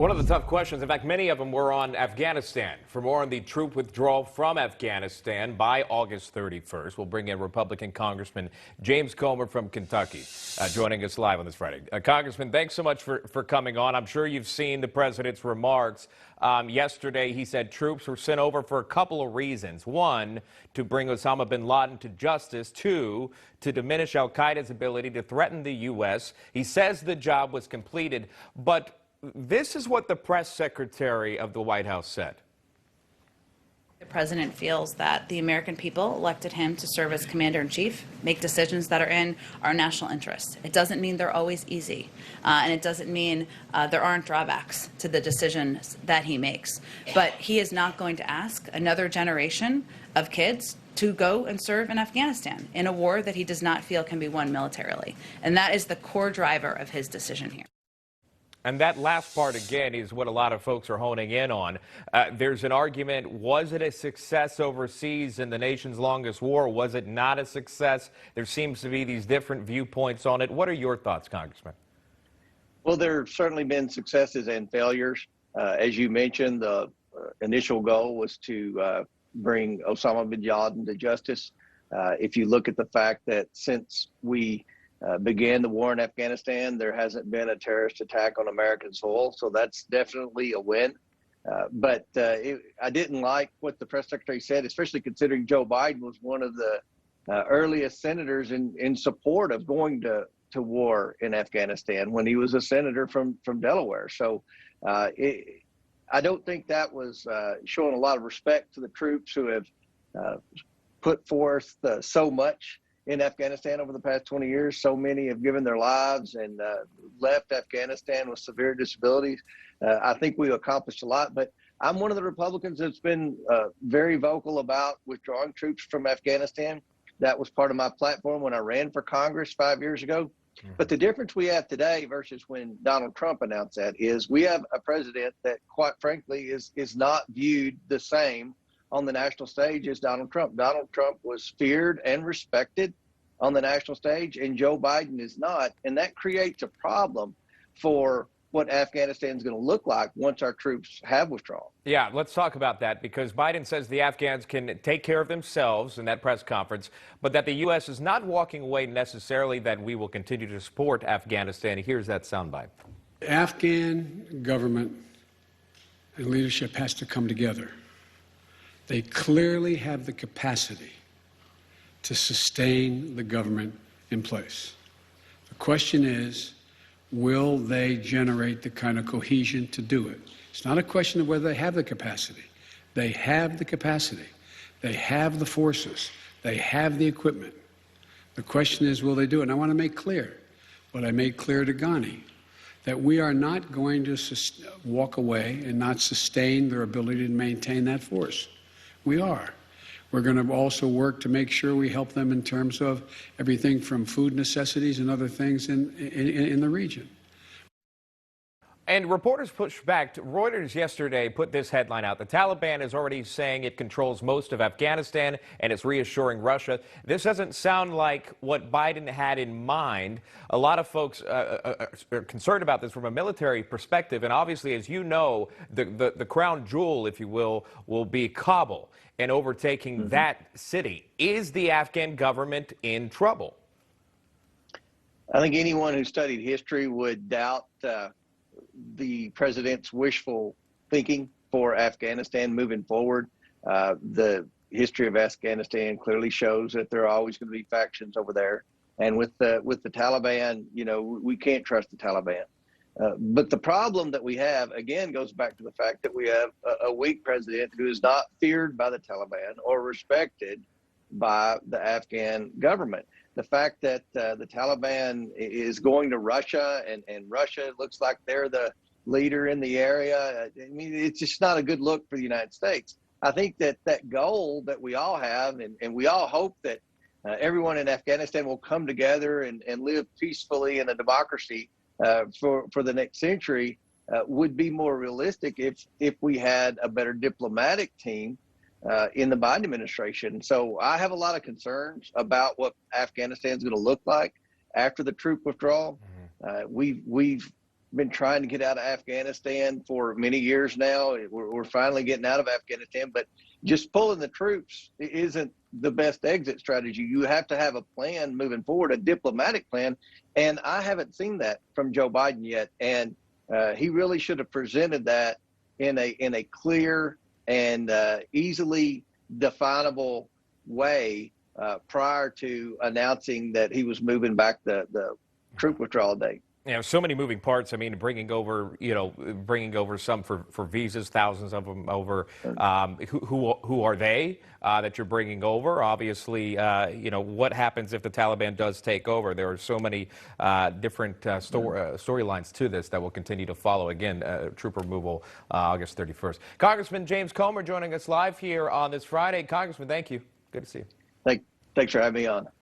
One of the tough questions, in fact, many of them were on Afghanistan. For more on the troop withdrawal from Afghanistan by August 31st, we'll bring in Republican Congressman James Comer from Kentucky, joining us live on this Friday. Congressman, thanks so much for coming on. I'm sure you've seen the president's remarks. Yesterday, he said troops were sent over for a couple of reasons. One, to bring Osama bin Laden to justice. Two, to diminish al-Qaeda's ability to threaten the U.S. He says the job was completed, but this is what the press secretary of the White House said. The president feels that the American people elected him to serve as commander-in-chief, make decisions that are in our national interest. It doesn't mean they're always easy, and it doesn't mean there aren't drawbacks to the decisions that he makes. But he is not going to ask another generation of kids to go and serve in Afghanistan in a war that he does not feel can be won militarily. And that is the core driver of his decision here. And that last part, again, is what a lot of folks are honing in on. There's an argument, was it a success overseas in the nation's longest war? Was it not a success? There seems to be these different viewpoints on it. What are your thoughts, Congressman? Well, there have certainly been successes and failures. As you mentioned, the initial goal was to bring Osama bin Laden to justice. If you look at the fact that since we began the war in Afghanistan, there hasn't been a terrorist attack on American soil, so that's definitely a win. But I didn't like what the press secretary said, especially considering Joe Biden was one of the earliest senators in support of going to war in Afghanistan when he was a senator from Delaware. So I don't think that was showing a lot of respect to the troops who have put forth so much in Afghanistan over the past 20 years. So many have given their lives and left Afghanistan with severe disabilities. I think we accomplished a lot, but I'm one of the Republicans that's been very vocal about withdrawing troops from Afghanistan. That was part of my platform when I ran for Congress 5 years ago. But the difference we have today versus when Donald Trump announced that is we have a president that, quite frankly, is not viewed the same on the national stage as Donald Trump. Donald Trump was feared and respected on the national stage, and Joe Biden is not. And that creates a problem for what Afghanistan is going to look like once our troops have withdrawn. Yeah, let's talk about that, because Biden says the Afghans can take care of themselves in that press conference, but that the U.S. is not walking away necessarily, that we will continue to support Afghanistan. Here's that soundbite. The Afghan government and leadership has to come together. They clearly have the capacity to sustain the government in place. The question is, will they generate the kind of cohesion to do it? It's not a question of whether they have the capacity. They have the capacity. They have the forces. They have the equipment. The question is, will they do it? And I want to make clear what I made clear to Ghani, that we are not going to walk away and not sustain their ability to maintain that force. We are. We're going to also work to make sure we help them in terms of everything from food necessities and other things in the region. And reporters pushed back. Reuters yesterday put this headline out. The Taliban is already saying it controls most of Afghanistan, and it's reassuring Russia. This doesn't sound like what Biden had in mind. A lot of folks are concerned about this from a military perspective. And obviously, as you know, the crown jewel, if you will be Kabul and overtaking that city. Is the Afghan government in trouble? I think anyone who studied history would doubt the president's wishful thinking for Afghanistan moving forward. The history of Afghanistan clearly shows that there are always going to be factions over there. And with the Taliban, you know, we can't trust the Taliban. But the problem that we have, again, goes back to the fact that we have a weak president who is not feared by the Taliban or respected by the Afghan government. The fact that the Taliban is going to Russia and Russia looks like they're the leader in the area, I mean, it's just not a good look for the United States. I think that goal that we all have, and we all hope that everyone in Afghanistan will come together and live peacefully in a democracy for the next century, would be more realistic if we had a better diplomatic team in the Biden administration. So I have a lot of concerns about what Afghanistan is going to look like after the troop withdrawal. We've been trying to get out of Afghanistan for many years now. We're finally getting out of Afghanistan, but just pulling the troops isn't the best exit strategy. You have to have a plan moving forward, a diplomatic plan, and I haven't seen that from Joe Biden yet. And he really should have presented that in a clear and easily definable way prior to announcing that he was moving back the troop withdrawal date. So many moving parts. I mean, bringing over some for visas, thousands of them over. Who are they that you're bringing over? Obviously, what happens if the Taliban does take over? There are so many different storylines to this that will continue to follow. Again, troop removal August 31st. Congressman James Comer joining us live here on this Friday. Congressman, thank you. Good to see you. Thanks for having me on.